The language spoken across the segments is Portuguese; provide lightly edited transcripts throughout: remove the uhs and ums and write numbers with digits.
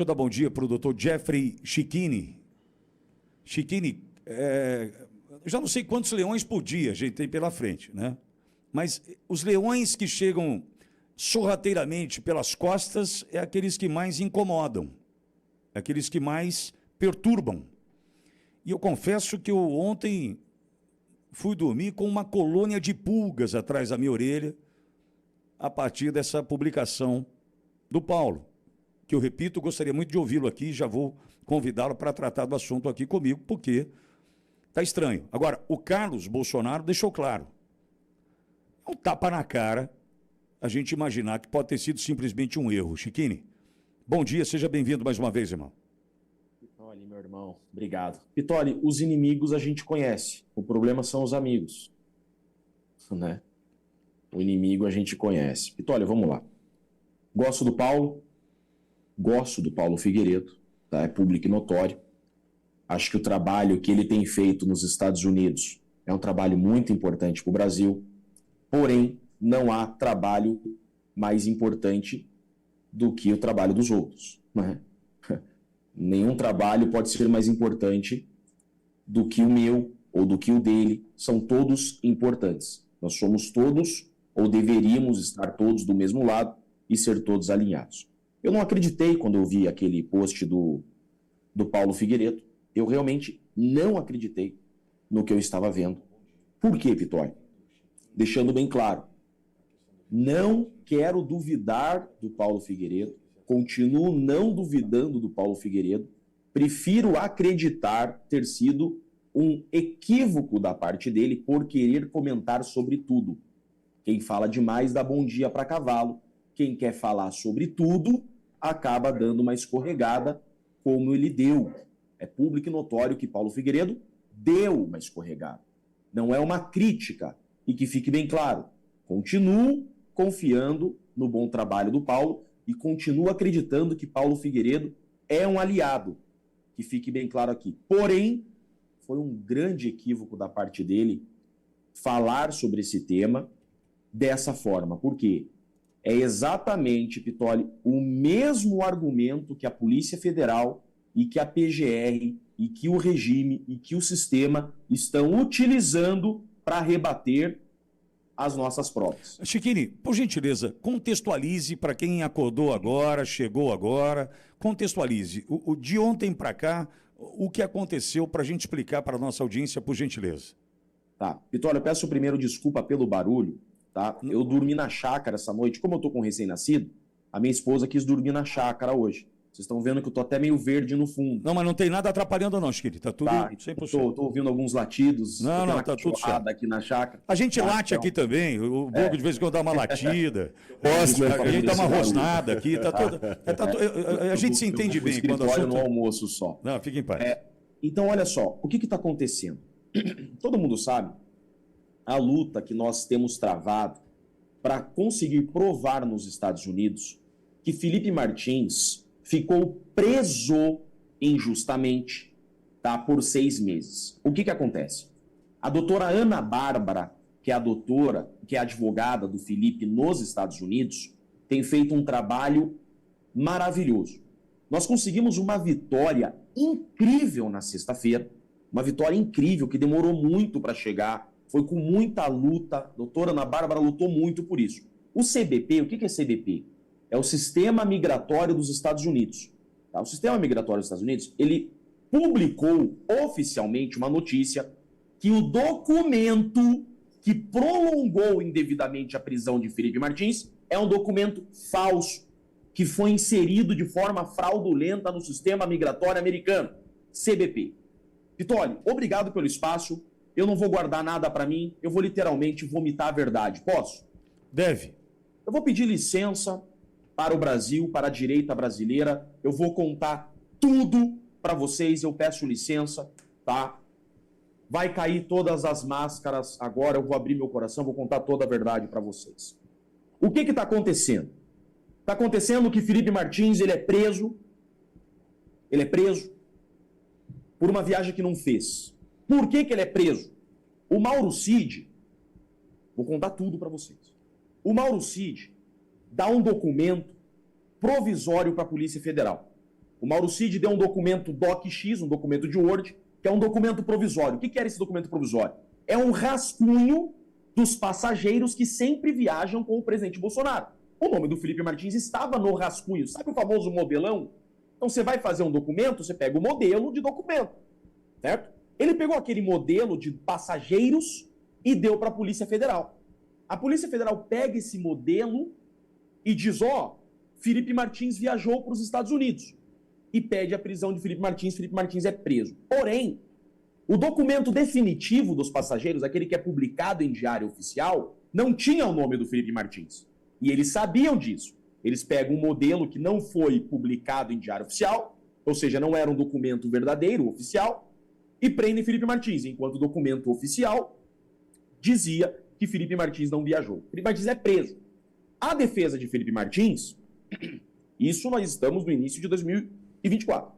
Deixa eu dar bom dia para o doutor Jeffrey Cicchini. Cicchini, já não sei quantos leões por dia a gente tem pela frente, né? Mas os leões que chegam sorrateiramente pelas costas é aqueles que mais incomodam, aqueles que mais perturbam. E eu confesso que eu ontem fui dormir com uma colônia de pulgas atrás da minha orelha a partir dessa publicação do Paulo, que eu repito, gostaria muito de ouvi-lo aqui, já vou convidá-lo para tratar do assunto aqui comigo, porque está estranho. Agora, o Carlos Bolsonaro deixou claro, é um tapa na cara a gente imaginar que pode ter sido simplesmente um erro. Cicchini, bom dia, seja bem-vindo mais uma vez, irmão. Pitoli, meu irmão, obrigado. Pitoli, os inimigos a gente conhece, o problema são os amigos, né? O inimigo a gente conhece. Pitoli, vamos lá. Gosto do Paulo Figueiredo, tá? É público e notório. Acho que o trabalho que ele tem feito nos Estados Unidos é um trabalho muito importante para o Brasil, porém, não há trabalho mais importante do que o trabalho dos outros, né? Nenhum trabalho pode ser mais importante do que o meu ou do que o dele. São todos importantes. Nós somos todos, ou deveríamos estar todos do mesmo lado e ser todos alinhados. Eu não acreditei quando eu vi aquele post do Paulo Figueiredo. Eu realmente não acreditei no que eu estava vendo. Por quê, Pitoli? Deixando bem claro, não quero duvidar do Paulo Figueiredo, continuo não duvidando do Paulo Figueiredo, prefiro acreditar ter sido um equívoco da parte dele por querer comentar sobre tudo. Quem fala demais dá bom dia para cavalo, quem quer falar sobre tudo acaba dando uma escorregada como ele deu. É público e notório que Paulo Figueiredo deu uma escorregada. Não é uma crítica. E que fique bem claro, continuo confiando no bom trabalho do Paulo e continuo acreditando que Paulo Figueiredo é um aliado. Que fique bem claro aqui. Porém, foi um grande equívoco da parte dele falar sobre esse tema dessa forma. Por quê? É exatamente, Pitoli, o mesmo argumento que a Polícia Federal e que a PGR e que o regime e que o sistema estão utilizando para rebater as nossas provas. Cicchini, por gentileza, contextualize para quem acordou agora, chegou agora, contextualize. De ontem para cá, o que aconteceu para a gente explicar para a nossa audiência, por gentileza. Tá. Pitoli, eu peço primeiro desculpa pelo barulho, tá? Eu dormi na chácara essa noite. Como eu tô com um recém-nascido, a minha esposa quis dormir na chácara hoje. Vocês estão vendo que eu tô até meio verde no fundo. Não, mas não tem nada atrapalhando não, Cicchini. Tá tudo 100%. Tô ouvindo alguns latidos. Não, tá tudo certo. Aqui na chácara. A gente late aqui também. O Bogo de vez em quando dá uma latida. A gente dá uma rosnada aqui. A gente se entende bem quando o assunto... no almoço só. Não, fica em paz. Então, olha só. O que está acontecendo? Todo mundo sabe a luta que nós temos travado para conseguir provar nos Estados Unidos que Felipe Martins ficou preso injustamente, tá, por 6 meses. O que acontece? A doutora Ana Bárbara, que é a advogada do Felipe nos Estados Unidos, tem feito um trabalho maravilhoso. Nós conseguimos uma vitória incrível na sexta-feira, uma vitória incrível que demorou muito para chegar, foi com muita luta, a doutora Ana Bárbara lutou muito por isso. O CBP, o que é CBP? É o Sistema Migratório dos Estados Unidos. Tá? O Sistema Migratório dos Estados Unidos, ele publicou oficialmente uma notícia que o documento que prolongou indevidamente a prisão de Felipe Martins é um documento falso, que foi inserido de forma fraudulenta no Sistema Migratório Americano, CBP. Pitoli, obrigado pelo espaço, eu não vou guardar nada para mim, eu vou literalmente vomitar a verdade. Posso? Deve. Eu vou pedir licença para o Brasil, para a direita brasileira. Eu vou contar tudo para vocês, eu peço licença, tá? Vai cair todas as máscaras agora, eu vou abrir meu coração, vou contar toda a verdade para vocês. O que está acontecendo? Está acontecendo que Felipe Martins, ele é preso por uma viagem que não fez. Por que ele é preso? O Mauro Cid, vou contar tudo para vocês. O Mauro Cid dá um documento provisório para a Polícia Federal. O Mauro Cid deu um documento DocX, um documento de Word, que é um documento provisório. O que era esse documento provisório? É um rascunho dos passageiros que sempre viajam com o presidente Bolsonaro. O nome do Felipe Martins estava no rascunho. Sabe o famoso modelão? Então você vai fazer um documento, você pega o modelo de documento, certo? Ele pegou aquele modelo de passageiros e deu para a Polícia Federal. A Polícia Federal pega esse modelo e diz, Felipe Martins viajou para os Estados Unidos. E pede a prisão de Felipe Martins é preso. Porém, o documento definitivo dos passageiros, aquele que é publicado em diário oficial, não tinha o nome do Felipe Martins. E eles sabiam disso. Eles pegam um modelo que não foi publicado em diário oficial, ou seja, não era um documento verdadeiro, oficial, e prendem Felipe Martins, enquanto o documento oficial dizia que Felipe Martins não viajou. Felipe Martins é preso. A defesa de Felipe Martins, isso nós estamos no início de 2024,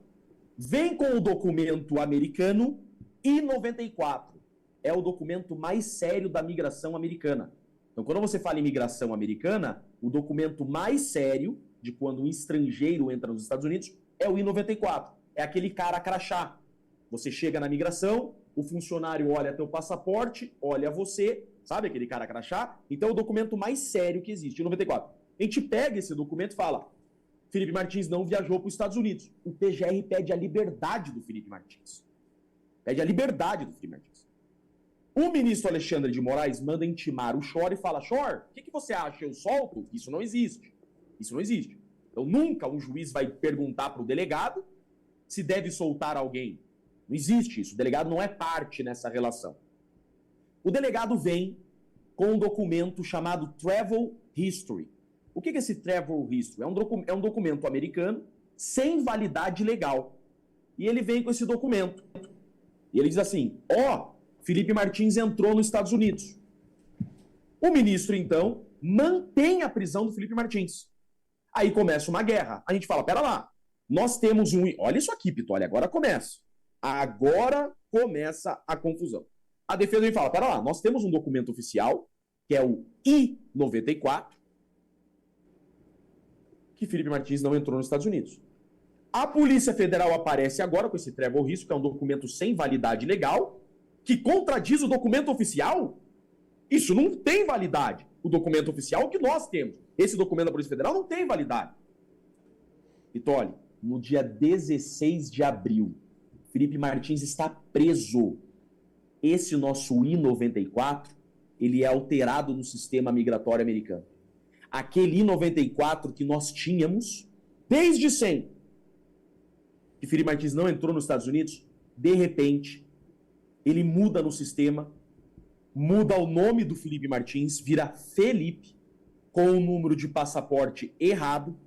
vem com o documento americano I-94. É o documento mais sério da migração americana. Então, quando você fala em migração americana, o documento mais sério de quando um estrangeiro entra nos Estados Unidos é o I-94. É aquele cara crachá. Você chega na migração, o funcionário olha teu passaporte, olha você, sabe aquele cara crachá? Então, é o documento mais sério que existe, o I-94. A gente pega esse documento e fala, Felipe Martins não viajou para os Estados Unidos. O PGR pede a liberdade do Felipe Martins. Pede a liberdade do Felipe Martins. O ministro Alexandre de Moraes manda intimar o Shor e fala, Shor, o que você acha? Eu solto? Isso não existe. Isso não existe. Então, nunca um juiz vai perguntar para o delegado se deve soltar alguém. Não existe isso. O delegado não é parte nessa relação. O delegado vem com um documento chamado Travel History. O que é esse Travel History? É um documento americano sem validade legal. E ele vem com esse documento. E ele diz assim, Felipe Martins entrou nos Estados Unidos. O ministro, então, mantém a prisão do Felipe Martins. Aí começa uma guerra. A gente fala, pera lá, nós temos um... Olha isso aqui, Pitoli, agora começa. Agora começa a confusão. A defesa vem fala, pera lá, nós temos um documento oficial, que é o I-94, que Felipe Martins não entrou nos Estados Unidos. A Polícia Federal aparece agora com esse Travel History, que é um documento sem validade legal, que contradiz o documento oficial? Isso não tem validade. O documento oficial que nós temos. Esse documento da Polícia Federal não tem validade. Pitoli, no dia 16 de abril, Felipe Martins está preso. Esse nosso I-94, ele é alterado no sistema migratório americano. Aquele I-94 que nós tínhamos desde sempre, que Felipe Martins não entrou nos Estados Unidos, de repente, ele muda no sistema, muda o nome do Felipe Martins, vira Felipe, com o número de passaporte errado,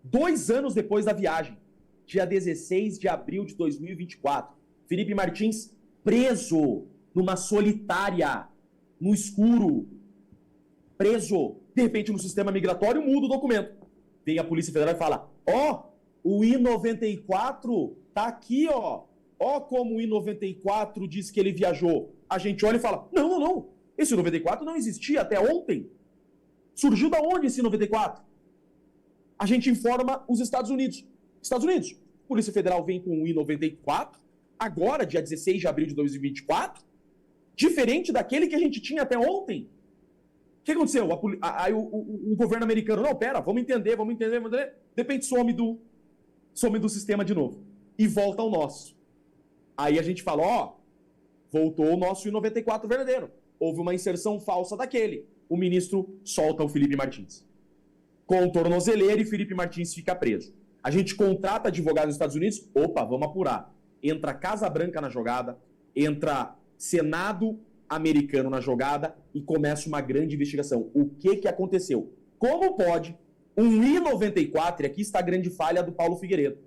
2 anos depois da viagem, dia 16 de abril de 2024. Felipe Martins preso numa solitária, no escuro, preso. De repente, no sistema migratório, muda o documento. Vem a Polícia Federal e fala, o I-94 tá aqui, como o I-94 diz que ele viajou. A gente olha e fala, não, esse I-94 não existia até ontem. Surgiu da onde esse I-94? A gente informa os Estados Unidos. Estados Unidos, Polícia Federal vem com o I-94, agora, dia 16 de abril de 2024, diferente daquele que a gente tinha até ontem. O que aconteceu? Aí o governo americano, não, pera, vamos entender. De repente some do sistema de novo. E volta ao nosso. Aí a gente fala, voltou o nosso I-94 verdadeiro. Houve uma inserção falsa daquele. O ministro solta o Felipe Martins. Com tornozeleira e Felipe Martins fica preso. A gente contrata advogado nos Estados Unidos, vamos apurar. Entra Casa Branca na jogada, entra Senado americano na jogada e começa uma grande investigação. O que aconteceu? Como pode um I-94, e aqui está a grande falha do Paulo Figueiredo,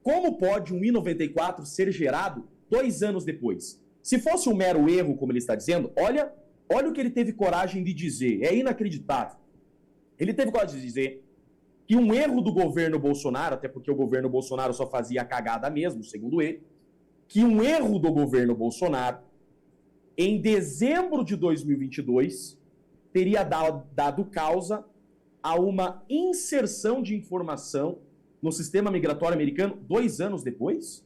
como pode um I-94 ser gerado 2 anos depois? Se fosse um mero erro, como ele está dizendo, olha o que ele teve coragem de dizer, é inacreditável. Ele teve coragem de dizer que um erro do governo Bolsonaro, até porque o governo Bolsonaro só fazia cagada mesmo, segundo ele, que um erro do governo Bolsonaro, em dezembro de 2022, teria dado causa a uma inserção de informação no sistema migratório americano 2 anos depois?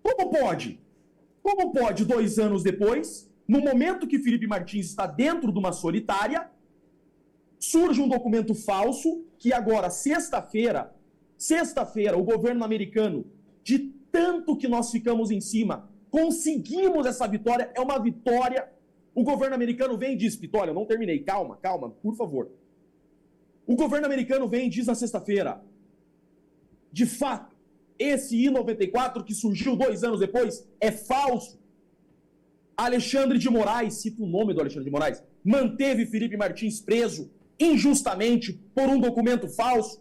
Como pode? Como pode 2 anos depois, no momento que Felipe Martins está dentro de uma solitária, surge um documento falso que agora, sexta-feira, o governo americano, de tanto que nós ficamos em cima, conseguimos essa vitória, é uma vitória. O governo americano vem e diz, Vitória, eu não terminei, calma, por favor. O governo americano vem e diz na sexta-feira, de fato, esse I-94 que surgiu 2 anos depois é falso. Alexandre de Moraes, cita o nome do Alexandre de Moraes, manteve Felipe Martins preso injustamente por um documento falso.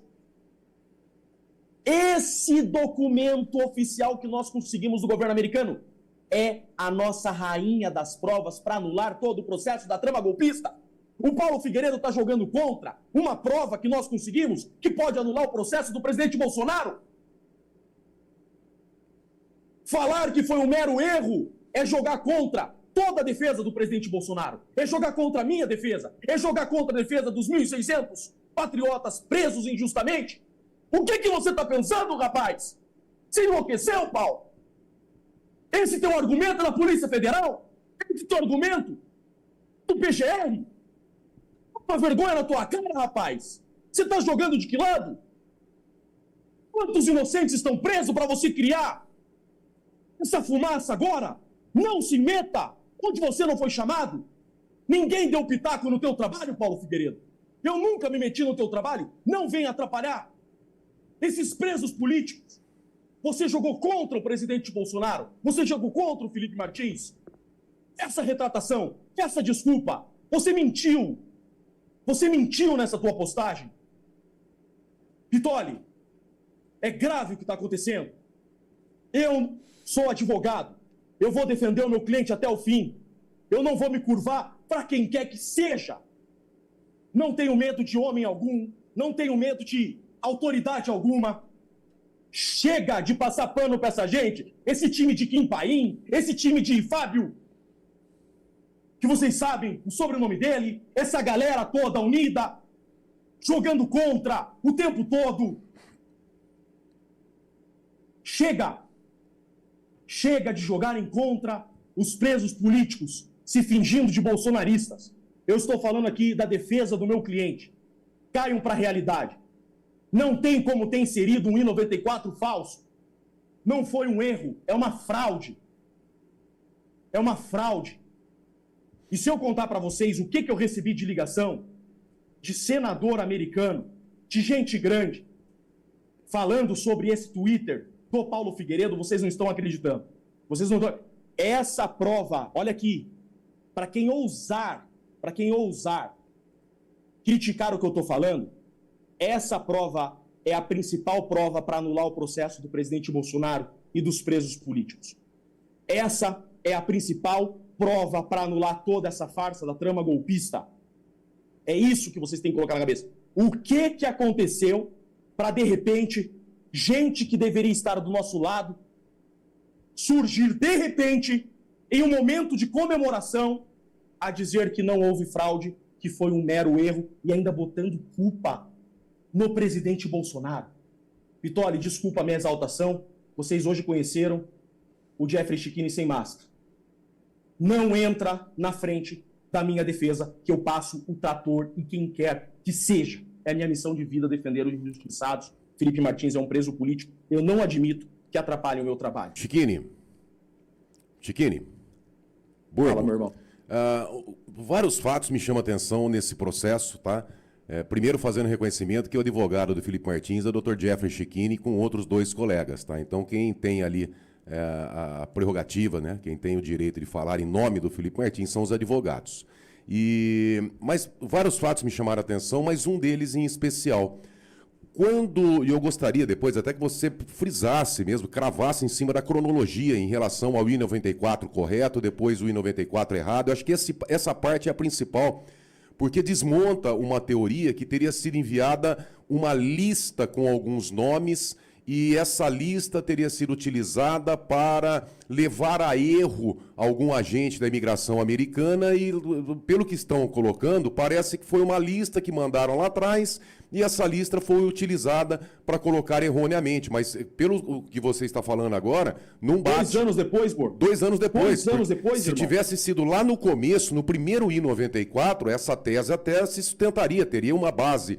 Esse documento oficial que nós conseguimos do governo americano é a nossa rainha das provas para anular todo o processo da trama golpista. O Paulo Figueiredo está jogando contra uma prova que nós conseguimos que pode anular o processo do presidente Bolsonaro. Falar que foi um mero erro é jogar contra toda a defesa do presidente Bolsonaro. É jogar contra a minha defesa. É jogar contra a defesa dos 1.600 patriotas presos injustamente. O que você está pensando, rapaz? Você enlouqueceu, Paulo? Esse teu argumento é da Polícia Federal? Esse teu argumento do PGR? Uma vergonha na tua cara, rapaz. Você está jogando de que lado? Quantos inocentes estão presos para você criar essa fumaça agora? Não se meta onde você não foi chamado. Ninguém deu pitaco no teu trabalho, Paulo Figueiredo. Eu nunca me meti no teu trabalho. Não venha atrapalhar. Esses presos políticos. Você jogou contra o presidente Bolsonaro. Você jogou contra o Felipe Martins. Essa retratação, essa desculpa, você mentiu. Você mentiu nessa tua postagem. Vitoli, é grave o que está acontecendo. Eu sou advogado. Eu vou defender o meu cliente até o fim. Eu não vou me curvar para quem quer que seja. Não tenho medo de homem algum. Não tenho medo de autoridade alguma. Chega de passar pano para essa gente. Esse time de Kim Paim, esse time de Fábio, que vocês sabem o sobrenome dele, essa galera toda unida, jogando contra o tempo todo. Chega! Chega de jogarem contra os presos políticos, se fingindo de bolsonaristas. Eu estou falando aqui da defesa do meu cliente. Caiam para a realidade. Não tem como ter inserido um I-94 falso. Não foi um erro, é uma fraude. É uma fraude. E se eu contar para vocês o que eu recebi de ligação de senador americano, de gente grande, falando sobre esse Twitter do Paulo Figueiredo, vocês não estão acreditando. Vocês não estão... Essa prova, olha aqui, para quem ousar criticar o que eu estou falando, essa prova é a principal prova para anular o processo do presidente Bolsonaro e dos presos políticos. Essa é a principal prova para anular toda essa farsa da trama golpista. É isso que vocês têm que colocar na cabeça. O que aconteceu para, de repente, gente que deveria estar do nosso lado surgir, de repente, em um momento de comemoração, a dizer que não houve fraude, que foi um mero erro, e ainda botando culpa no presidente Bolsonaro. Vitoli, desculpa a minha exaltação, vocês hoje conheceram o Jeffrey Schiquini sem máscara. Não entra na frente da minha defesa, que eu passo o trator e quem quer que seja. É a minha missão de vida defender os injustiçados. Felipe Martins é um preso político. Eu não admito que atrapalhem o meu trabalho. Schiquini. Fala, meu irmão. Vários fatos me chamam a atenção nesse processo, tá? Primeiro, fazendo reconhecimento que o advogado do Felipe Martins é o Dr. Jeffrey Schiquini com outros 2 colegas, tá? Então, quem tem ali a prerrogativa, né? Quem tem o direito de falar em nome do Felipe Martins são os advogados. Mas vários fatos me chamaram a atenção, mas um deles em especial. E eu gostaria depois até que você frisasse mesmo, cravasse em cima da cronologia em relação ao I-94 correto, depois o I-94 errado. Eu acho que essa parte é a principal, porque desmonta uma teoria que teria sido enviada uma lista com alguns nomes e essa lista teria sido utilizada para levar a erro algum agente da imigração americana e, pelo que estão colocando, parece que foi uma lista que mandaram lá atrás e essa lista foi utilizada para colocar erroneamente. Mas pelo que você está falando agora, não bate. 2 anos depois, Bor? 2 anos depois. 2 anos depois, se irmão? tivesse sido lá no começo, no primeiro I-94, essa tese até se sustentaria, teria uma base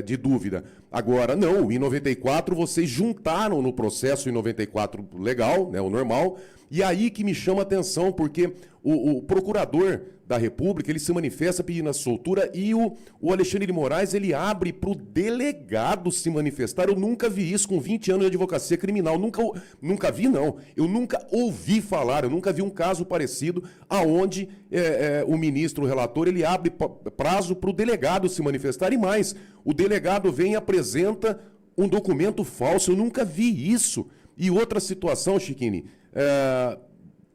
de dúvida. Agora, não, o I-94 vocês juntaram no processo I-94 legal, né, o normal, e aí que me chama a atenção, porque o procurador da República, ele se manifesta pedindo a soltura e o Alexandre de Moraes, ele abre para o delegado se manifestar. Eu nunca vi isso com 20 anos de advocacia criminal. Nunca vi, não. Eu nunca ouvi falar, eu nunca vi um caso parecido aonde o ministro, o relator, ele abre prazo para o delegado se manifestar. E mais, o delegado vem e apresenta um documento falso. Eu nunca vi isso. E outra situação, Chiquini,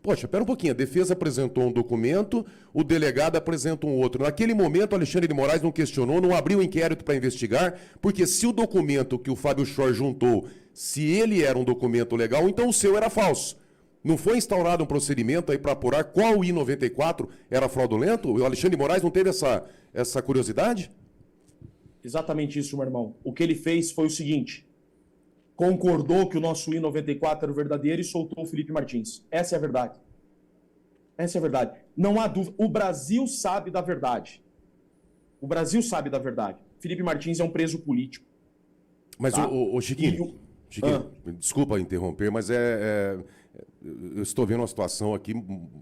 poxa, espera um pouquinho, a defesa apresentou um documento, o delegado apresenta um outro. Naquele momento, o Alexandre de Moraes não questionou, não abriu inquérito para investigar, porque se o documento que o Fábio Schor juntou, se ele era um documento legal, então o seu era falso. Não foi instaurado um procedimento aí para apurar qual I-94 era fraudulento? O Alexandre de Moraes não teve essa curiosidade? Exatamente isso, meu irmão. O que ele fez foi o seguinte: concordou que o nosso I-94 era o verdadeiro e soltou o Felipe Martins. Essa é a verdade. Essa é a verdade. Não há dúvida. O Brasil sabe da verdade. O Brasil sabe da verdade. Felipe Martins é um preso político. Mas, tá? Chiquinho, desculpa interromper, mas eu estou vendo uma situação aqui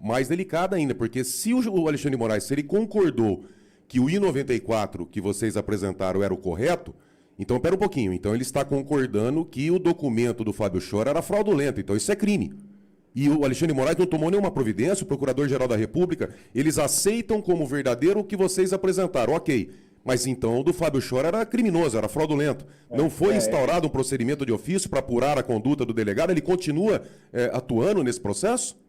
mais delicada ainda, porque se o Alexandre de Moraes, se ele concordou que o I-94 que vocês apresentaram era o correto, então, pera um pouquinho. Então, ele está concordando que o documento do Fábio Schor era fraudulento. Então, isso é crime. E o Alexandre de Moraes não tomou nenhuma providência, o Procurador-Geral da República, eles aceitam como verdadeiro o que vocês apresentaram. Ok. Mas, então, o do Fábio Schor era criminoso, era fraudulento. Não foi instaurado um procedimento de ofício para apurar a conduta do delegado? Ele continua atuando nesse processo?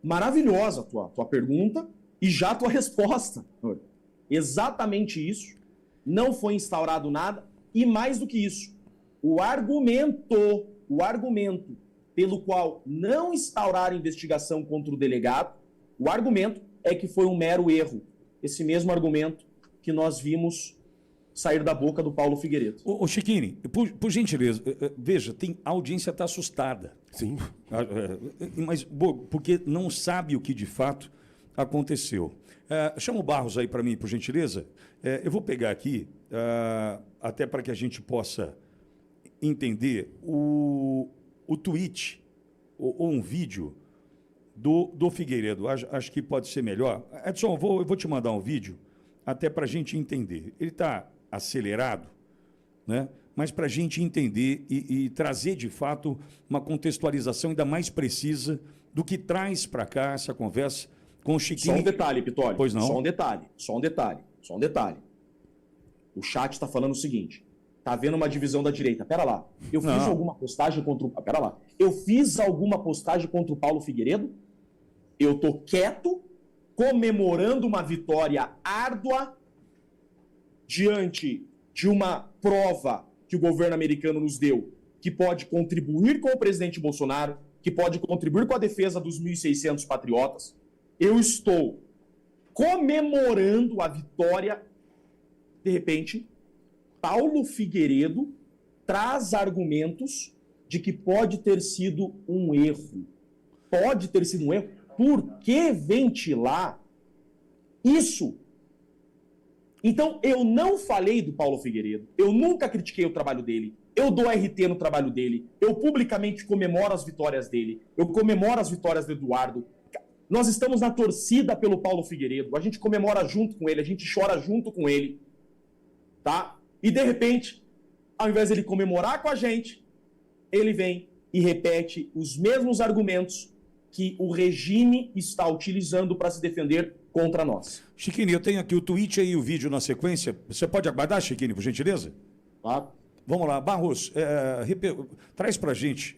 Maravilhosa a tua pergunta e já a tua resposta. Exatamente isso. Não foi instaurado nada. E mais do que isso, o argumento pelo qual não instaurar investigação contra o delegado, o argumento é que foi um mero erro. Esse mesmo argumento que nós vimos sair da boca do Paulo Figueiredo. Ô Chiquini, por gentileza, veja, a audiência está assustada. Sim. Mas porque não sabe o que de fato aconteceu. Chama o Barros aí para mim, por gentileza. Eu vou pegar aqui, até para que a gente possa entender o tweet ou um vídeo do Figueiredo. Acho que pode ser melhor. Edson, eu vou te mandar um vídeo até para a gente entender. Ele está acelerado, né? Mas para a gente entender e trazer, de fato, uma contextualização ainda mais precisa do que traz para cá essa conversa com o Chiquinho. Só um detalhe, Pitoli. Pois não? Só um detalhe. O chat está falando o seguinte: tá havendo uma divisão da direita. Pera lá. Eu fiz alguma postagem contra o... Pera lá. Eu fiz alguma postagem contra o Paulo Figueiredo? Eu tô quieto, comemorando uma vitória árdua diante de uma prova que o governo americano nos deu, que pode contribuir com o presidente Bolsonaro, que pode contribuir com a defesa dos 1.600 patriotas. Eu estou comemorando a vitória. De repente, Paulo Figueiredo traz argumentos de que pode ter sido um erro. Pode ter sido um erro. Por que ventilar isso? Então, eu não falei do Paulo Figueiredo. Eu nunca critiquei o trabalho dele. Eu dou RT no trabalho dele. Eu publicamente comemoro as vitórias dele. Eu comemoro as vitórias do Eduardo. Nós estamos na torcida pelo Paulo Figueiredo. A gente comemora junto com ele. A gente chora junto com ele. Tá? E, de repente, ao invés de ele comemorar com a gente, ele vem e repete os mesmos argumentos que o regime está utilizando para se defender contra nós. Chiquini, eu tenho aqui o tweet e o vídeo na sequência. Você pode aguardar, Chiquini, por gentileza? Claro. Vamos lá. Barros, traz para a gente,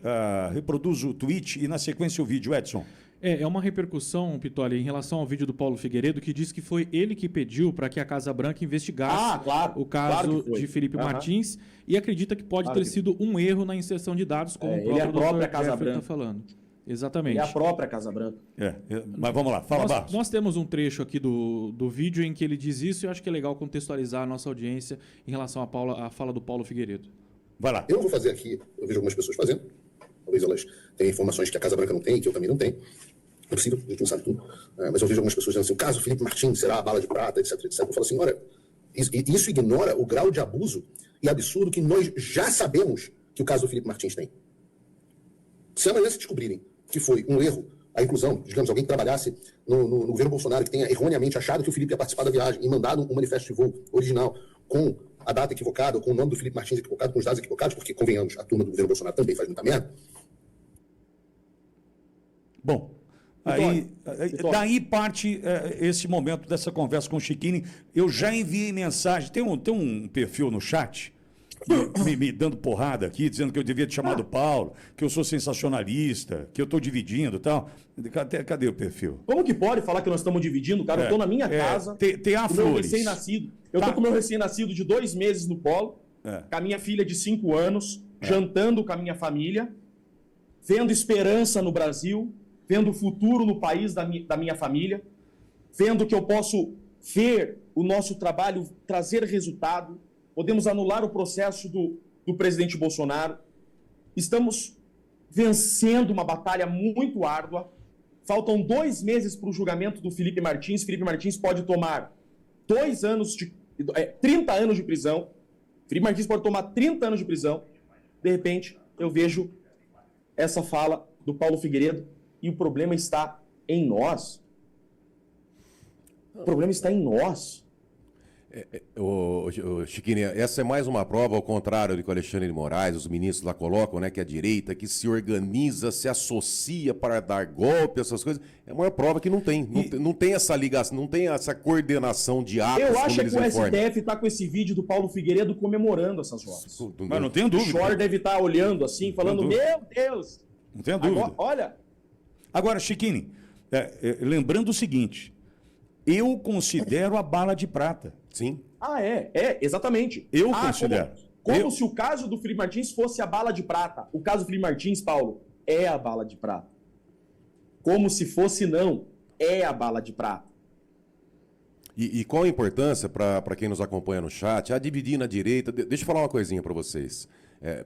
reproduz o tweet e na sequência o vídeo, Edson. É uma repercussão, Pitoli, em relação ao vídeo do Paulo Figueiredo, que diz que foi ele que pediu para que a Casa Branca investigasse o caso de Felipe Martins e acredita que pode ter sido um erro na inserção de dados, como o próprio Dr. Jeffrey está falando. Exatamente. E a própria Casa Branca. Mas vamos lá, fala, Barros. Nós temos um trecho aqui do vídeo em que ele diz isso e eu acho que é legal contextualizar a nossa audiência em relação à fala do Paulo Figueiredo. Vai lá. Eu não vou fazer aqui, eu vejo algumas pessoas fazendo, talvez elas tenham informações que a Casa Branca não tem, que eu também não tenho. É possível, a gente não sabe tudo. Mas eu vejo algumas pessoas dizendo assim, o caso Felipe Martins será a bala de prata, etc, etc. Eu falo assim, olha, isso ignora o grau de abuso e absurdo que nós já sabemos que o caso do Felipe Martins tem. Se amanhã se descobrirem que foi um erro a inclusão, digamos, alguém que trabalhasse no governo Bolsonaro, que tenha erroneamente achado que o Felipe ia participar da viagem e mandado um manifesto de voo original com a data equivocada, ou com o nome do Felipe Martins equivocado, com os dados equivocados, porque, convenhamos, a turma do governo Bolsonaro também faz muita merda. Bom, daí parte esse momento dessa conversa com o Schiquini. Eu já enviei mensagem, tem um perfil no chat me dando porrada aqui, dizendo que eu devia te chamar do Paulo, que eu sou sensacionalista, que eu estou dividindo e tal. Cadê o perfil? Como que pode falar que nós estamos dividindo, cara? Eu estou na minha casa, tem a com o meu recém-nascido. Eu estou com o meu recém-nascido de 2 meses no colo, com a minha filha de 5 anos, jantando com a minha família, vendo esperança no Brasil, vendo o futuro no país da minha família, vendo que eu posso ver o nosso trabalho trazer resultado, podemos anular o processo do presidente Bolsonaro. Estamos vencendo uma batalha muito árdua. Faltam 2 meses para o julgamento do Felipe Martins. Felipe Martins pode tomar 30 anos de prisão. Felipe Martins pode tomar 30 anos de prisão. De repente, eu vejo essa fala do Paulo Figueiredo e o problema está em nós. O problema está em nós. Schiquini, essa é mais uma prova, ao contrário do que o Alexandre de Moraes, os ministros lá colocam, né, que a direita que se organiza, se associa para dar golpe, essas coisas, é a maior prova que não tem. Não tem essa ligação, não tem essa coordenação de atos. Eu acho que o STF está com esse vídeo do Paulo Figueiredo comemorando essas horas. Mas não tenho dúvida. O Schor deve estar olhando assim, falando, meu Deus! Não tenho dúvida. Agora, Schiquini, lembrando o seguinte, eu considero a bala de prata. Sim. Exatamente. Eu considero. Como se o caso do Felipe Martins fosse a bala de prata. O caso do Felipe Martins, Paulo, é a bala de prata. Como se fosse não, é a bala de prata. E qual a importância, para quem nos acompanha no chat, a dividir na direita? Deixa eu falar uma coisinha para vocês.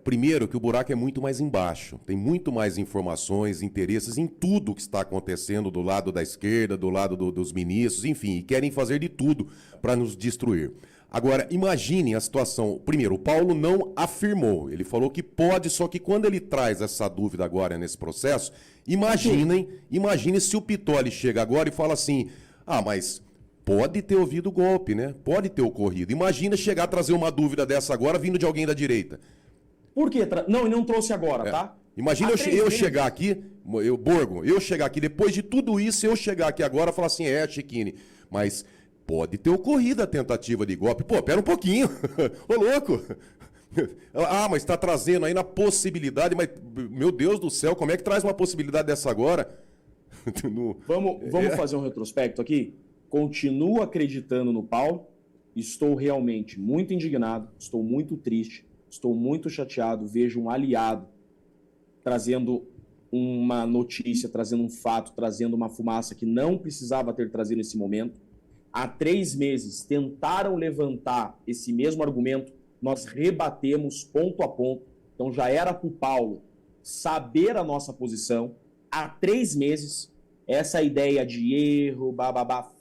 Primeiro, que o buraco é muito mais embaixo. Tem muito mais informações, interesses em tudo que está acontecendo do lado da esquerda, do lado dos ministros, enfim, e querem fazer de tudo para nos destruir. Agora, imaginem a situação. Primeiro, o Paulo não afirmou. Ele falou que pode, só que quando ele traz essa dúvida agora nesse processo, imaginem se o Pittoli chega agora e fala assim, mas pode ter ouvido o golpe, né? Pode ter ocorrido. Imagina chegar a trazer uma dúvida dessa agora vindo de alguém da direita. Por quê? Não, ele não trouxe agora, tá? Imagina eu chegar aqui, eu chegar aqui, depois de tudo isso, eu chegar aqui agora e falar assim, Schiquini, mas pode ter ocorrido a tentativa de golpe. Pô, pera um pouquinho, ô louco. Mas está trazendo aí na possibilidade, mas, meu Deus do céu, como é que traz uma possibilidade dessa agora? Vamos fazer um retrospecto aqui? Continuo acreditando no Paulo, estou realmente muito indignado, estou muito triste, estou muito chateado, vejo um aliado trazendo uma notícia, trazendo um fato, trazendo uma fumaça que não precisava ter trazido nesse momento. Há 3 meses tentaram levantar esse mesmo argumento, nós rebatemos ponto a ponto, então já era para o Paulo saber a nossa posição. Há 3 meses, essa ideia de erro,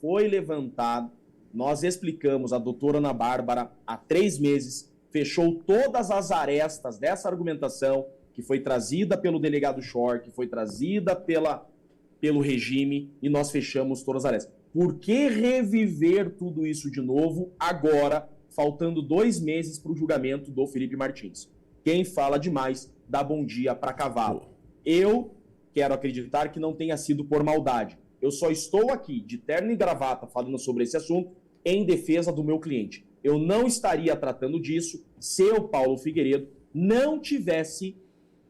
foi levantada, nós explicamos, a doutora Ana Bárbara, há 3 meses, fechou todas as arestas dessa argumentação que foi trazida pelo delegado Schor, que foi trazida pelo regime, e nós fechamos todas as arestas. Por que reviver tudo isso de novo agora, faltando 2 meses para o julgamento do Felipe Martins? Quem fala demais dá bom dia para cavalo. Eu quero acreditar que não tenha sido por maldade. Eu só estou aqui, de terno e gravata, falando sobre esse assunto, em defesa do meu cliente. Eu não estaria tratando disso se o Paulo Figueiredo não tivesse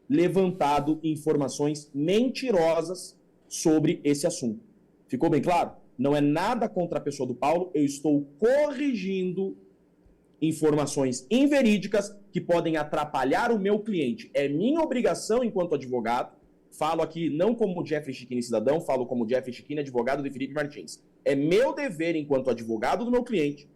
levantado informações mentirosas sobre esse assunto. Ficou bem claro? Não é nada contra a pessoa do Paulo, eu estou corrigindo informações inverídicas que podem atrapalhar o meu cliente. É minha obrigação, enquanto advogado, falo aqui não como Jeffrey Chikini cidadão, falo como Jeffrey Chikini, advogado de Felipe Martins. É meu dever, enquanto advogado do meu cliente,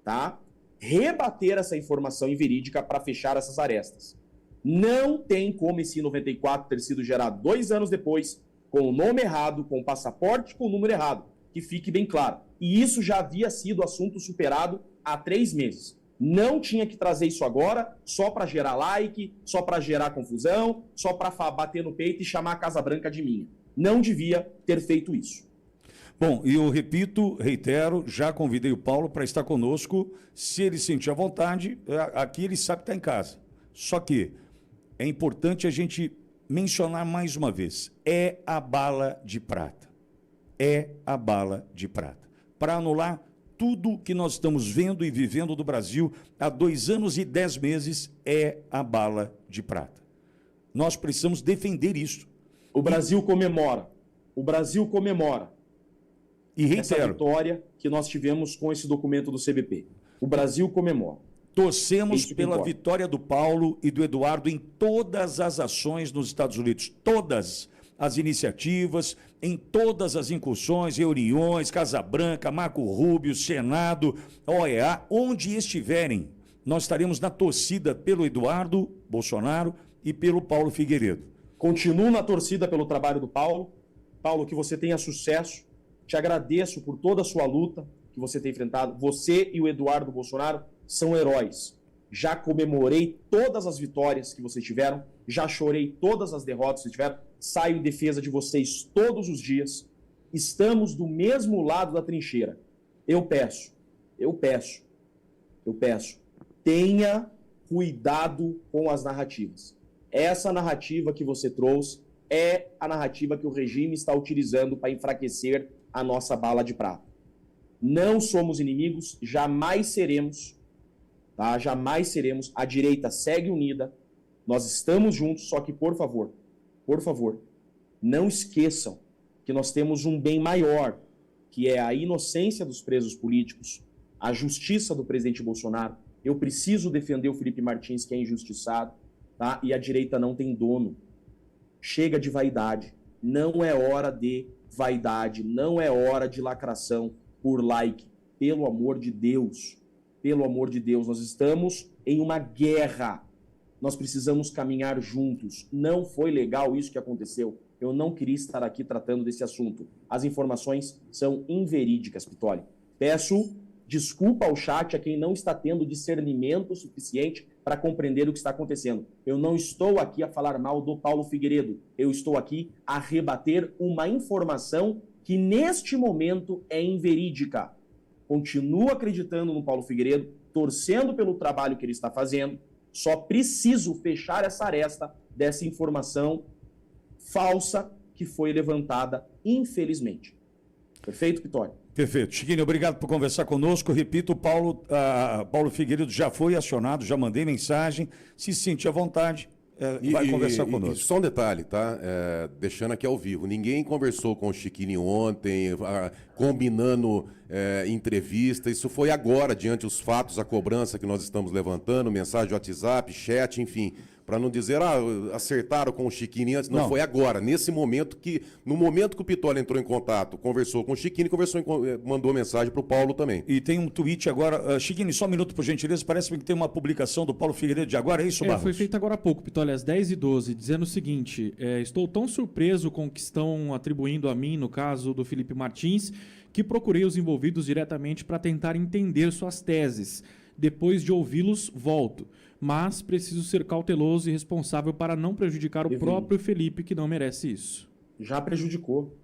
tá, rebater essa informação inverídica para fechar essas arestas. Não tem como esse 94 ter sido gerado 2 anos depois, com o nome errado, com o passaporte com o número errado, que fique bem claro. E isso já havia sido assunto superado há 3 meses. Não tinha que trazer isso agora só para gerar like, só para gerar confusão, só para bater no peito e chamar a Casa Branca de minha. Não devia ter feito isso. Bom, e eu repito, reitero, já convidei o Paulo para estar conosco. Se ele sentir à vontade, aqui ele sabe que está em casa. Só que é importante a gente mencionar mais uma vez, é a bala de prata. É a bala de prata. Para anular tudo que nós estamos vendo e vivendo do Brasil há 2 anos e 10 meses, é a bala de prata. Nós precisamos defender isso. O Brasil comemora. O Brasil comemora. E reitero, essa vitória que nós tivemos com esse documento do CBP. O Brasil comemora. Torcemos pela vitória do Paulo e do Eduardo em todas as ações nos Estados Unidos. Todas as iniciativas, em todas as incursões, reuniões, Casa Branca, Marco Rubio, Senado, OEA, onde estiverem, nós estaremos na torcida pelo Eduardo Bolsonaro e pelo Paulo Figueiredo. Continuo na torcida pelo trabalho do Paulo. Paulo, que você tenha sucesso. Te agradeço por toda a sua luta que você tem enfrentado. Você e o Eduardo Bolsonaro são heróis. Já comemorei todas as vitórias que vocês tiveram, já chorei todas as derrotas que vocês tiveram, saio em defesa de vocês todos os dias. Estamos do mesmo lado da trincheira. Eu peço, tenha cuidado com as narrativas. Essa narrativa que você trouxe é a narrativa que o regime está utilizando para enfraquecer a nossa bala de prata. Não somos inimigos, jamais seremos, tá? Jamais seremos. A direita segue unida, nós estamos juntos, só que, por favor, não esqueçam que nós temos um bem maior, que é a inocência dos presos políticos, a justiça do presidente Bolsonaro. Eu preciso defender o Felipe Martins, que é injustiçado, tá? E a direita não tem dono. Chega de vaidade. Não é hora de vaidade, não é hora de lacração por like. Pelo amor de Deus, nós estamos em uma guerra. Nós precisamos caminhar juntos. Não foi legal isso que aconteceu. Eu não queria estar aqui tratando desse assunto. As informações são inverídicas, Pitoli. Peço desculpa ao chat a quem não está tendo discernimento suficiente para compreender o que está acontecendo. Eu não estou aqui a falar mal do Paulo Figueiredo. Eu estou aqui a rebater uma informação que neste momento é inverídica. Continuo acreditando no Paulo Figueiredo, torcendo pelo trabalho que ele está fazendo. Só preciso fechar essa aresta dessa informação falsa que foi levantada, infelizmente. Perfeito, Pitoli? Perfeito. Chikini, obrigado por conversar conosco. Repito, Paulo Figueiredo já foi acionado, já mandei mensagem. Se sentir à vontade, vai conversar conosco. Só um detalhe, tá? Deixando aqui ao vivo. Ninguém conversou com o Chikini ontem, combinando entrevista. Isso foi agora, diante dos fatos, a cobrança que nós estamos levantando, mensagem de WhatsApp, chat, enfim. Para não dizer, acertaram com o Chikini antes. Não, foi agora, nesse momento no momento que o Pitoli entrou em contato, conversou com o Chikini, mandou mensagem para o Paulo também. E tem um tweet agora. Chikini, só um minuto, por gentileza. Parece que tem uma publicação do Paulo Figueiredo de agora, é isso, Barros? Foi feita agora há pouco, Pitoli, às 10h12, dizendo o seguinte: estou tão surpreso com o que estão atribuindo a mim, no caso do Felipe Martins, que procurei os envolvidos diretamente para tentar entender suas teses. Depois de ouvi-los, volto. Mas preciso ser cauteloso e responsável para não prejudicar o próprio Felipe, que não merece isso. Já prejudicou.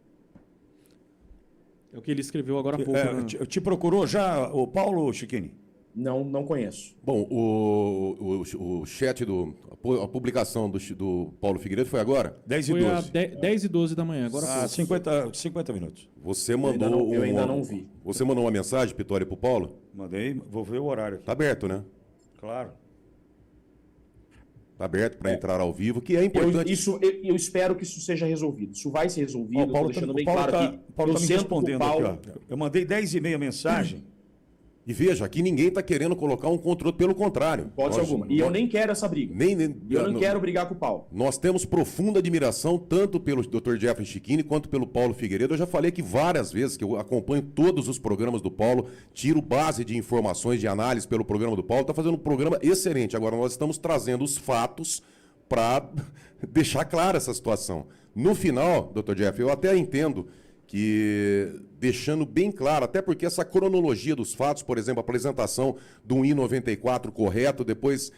É o que ele escreveu agora há pouco. Te procurou já o Paulo, Chikini? Não conheço. Bom, o chat, a publicação do Paulo Figueiredo foi agora? 10h12. 10h12 da manhã, agora 50 minutos. Você mandou eu ainda não vi. Você mandou uma mensagem, Pitoli, pro Paulo? Mandei, vou ver o horário aqui. Tá aberto, né? Claro. Tá aberto para entrar ao vivo, que é importante. Eu espero que isso seja resolvido. Isso vai ser resolvido. O Paulo está me respondendo aqui, ó. Eu mandei 10h30 mensagem. E veja, aqui ninguém está querendo colocar um controle, pelo contrário. Hipótese alguma. E eu nem quero essa briga. Eu não quero brigar com o Paulo. Nós temos profunda admiração tanto pelo Dr. Jeffrey Schiquini quanto pelo Paulo Figueiredo. Eu já falei aqui várias vezes que eu acompanho todos os programas do Paulo, tiro base de informações, de análise pelo programa do Paulo. Está fazendo um programa excelente. Agora nós estamos trazendo os fatos para deixar clara essa situação. No final, Dr. Jeffrey, eu até entendo que, deixando bem claro, até porque essa cronologia dos fatos, por exemplo, a apresentação do I-94 correto, depois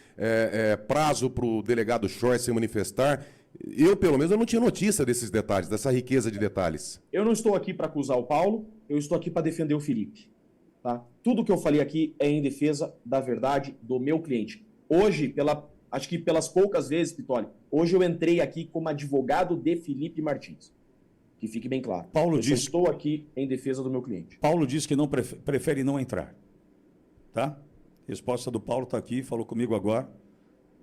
prazo para o delegado Schor se manifestar, eu, pelo menos, eu não tinha notícia desses detalhes, dessa riqueza de detalhes. Eu não estou aqui para acusar o Paulo, eu estou aqui para defender o Felipe. Tá? Tudo que eu falei aqui é em defesa da verdade do meu cliente. Hoje, acho que pelas poucas vezes, Pitoli, hoje eu entrei aqui como advogado de Felipe Martins. Que fique bem claro. Eu estou aqui em defesa do meu cliente. Paulo disse que não prefere não entrar. Tá? A resposta do Paulo está aqui, falou comigo agora.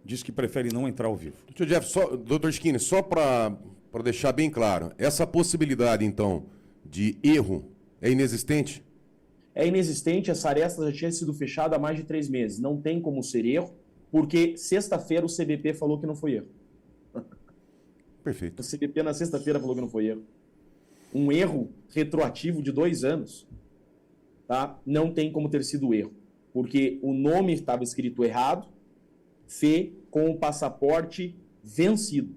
Diz que prefere não entrar ao vivo. Dr. Schiquini, só para deixar bem claro, essa possibilidade, então, de erro é inexistente? É inexistente, essa aresta já tinha sido fechada há mais de 3 meses. Não tem como ser erro, porque sexta-feira o CBP falou que não foi erro. Perfeito. O CBP na sexta-feira falou que não foi erro. Um erro retroativo de 2 anos, tá? Não tem como ter sido erro, porque o nome estava escrito errado, Fê com o passaporte vencido.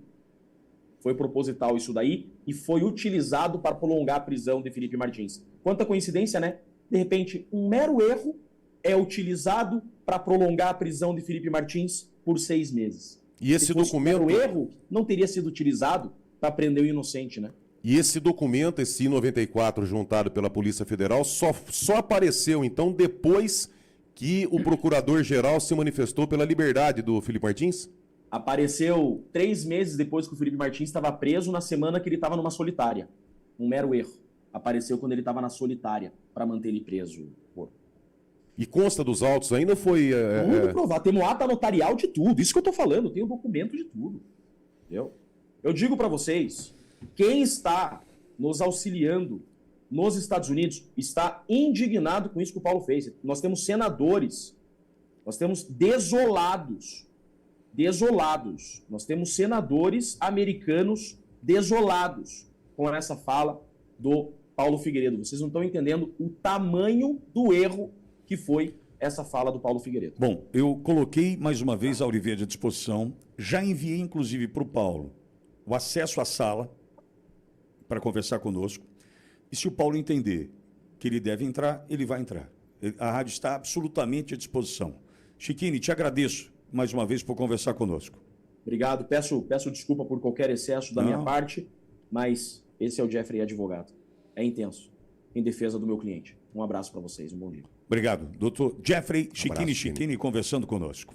Foi proposital isso daí e foi utilizado para prolongar a prisão de Felipe Martins. Quanta coincidência, né? De repente, um mero erro é utilizado para prolongar a prisão de Felipe Martins por 6 meses. E esse documento... O erro não teria sido utilizado para prender o inocente, né? E esse documento, esse I-94 juntado pela Polícia Federal, só apareceu, então, depois que o Procurador-Geral se manifestou pela liberdade do Felipe Martins? Apareceu 3 meses depois que o Felipe Martins estava preso, na semana que ele estava numa solitária. Um mero erro. Apareceu quando ele estava na solitária, para manter ele preso. E consta dos autos ainda foi... Tudo provado. Temos ata notarial de tudo. Isso que eu estou falando. Tem um documento de tudo. Entendeu? Eu digo para vocês... Quem está nos auxiliando nos Estados Unidos está indignado com isso que o Paulo fez. Nós temos senadores, nós temos desolados. Nós temos senadores americanos desolados com essa fala do Paulo Figueiredo. Vocês não estão entendendo o tamanho do erro que foi essa fala do Paulo Figueiredo. Bom, eu coloquei mais uma vez a Auriverde à disposição, já enviei inclusive para o Paulo o acesso à sala para conversar conosco. E se o Paulo entender que ele deve entrar, ele vai entrar. A rádio está absolutamente à disposição. Schiquini, te agradeço mais uma vez por conversar conosco. Obrigado. Peço desculpa por qualquer excesso da minha parte, mas esse é o Jeffrey advogado. É intenso, em defesa do meu cliente. Um abraço para vocês, um bom dia. Obrigado. Doutor Jeffrey Schiquini conversando conosco.